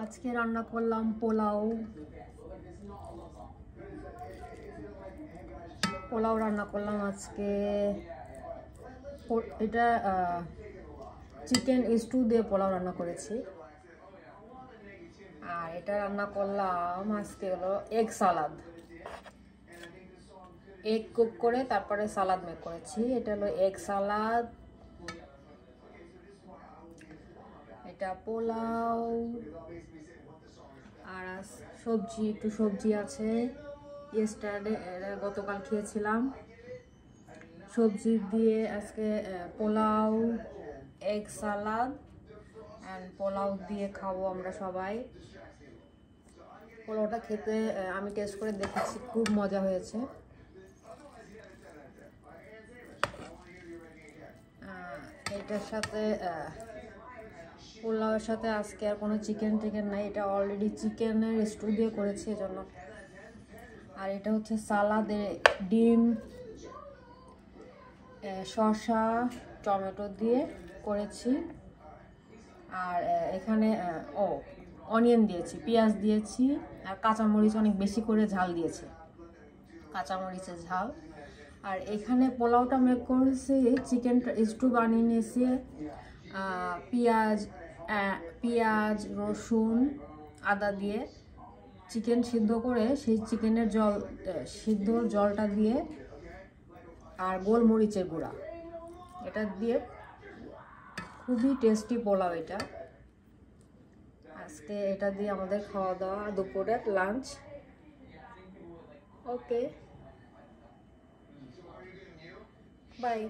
আজকে রান্না করলাম পোলাও রান্না করলাম আজকে। এটা চিকেন স্টু দিয়ে পোলাও রান্না করেছি। আর এটা রান্না করলাম আজকে হলো এগ সালাদ, এগ কুক করে তারপরে সালাদ মেক করেছি। এটা হলো এগ সালাদ, এটা পোলাও আর সবজি, একটু সবজি আছে। গতকাল খেয়েছিলাম। সবজি দিয়ে আজকে pulao, egg salad and pulao দিয়ে খাবো আমরা সবাই। পোলাওটা খেতে আমি টেস্ট করে দেখেছি, খুব মজা হয়েছে। এটার সাথে পোলাওয়ের সাথে আজকে আর কোনো চিকেন নাই, এটা অলরেডি চিকেনের স্টু দিয়ে করেছি এজন্য। আর এটা হচ্ছে সালাদে ডিম, শসা, টমেটো দিয়ে করেছি। আর এখানে অনিয়ন দিয়েছি, পেঁয়াজ দিয়েছি, আর কাঁচামরিচ অনেক বেশি করে ঝাল দিয়েছি, কাঁচামরিচের ঝাল। আর এখানে পোলাওটা মেক করেছি, চিকেনটা স্টু বানিয়ে নিয়েছি। পেঁয়াজ, রসুন, আদা দিয়ে চিকেন সিদ্ধ করে সেই চিকেনের জলটা দিয়ে আর গোলমরিচের গুঁড়া এটা দিয়ে খুবই টেস্টি পোলাও এটা। আজকে এটা দিয়ে আমাদের খাওয়া দাওয়া, দুপুরের লাঞ্চ। Okay, by.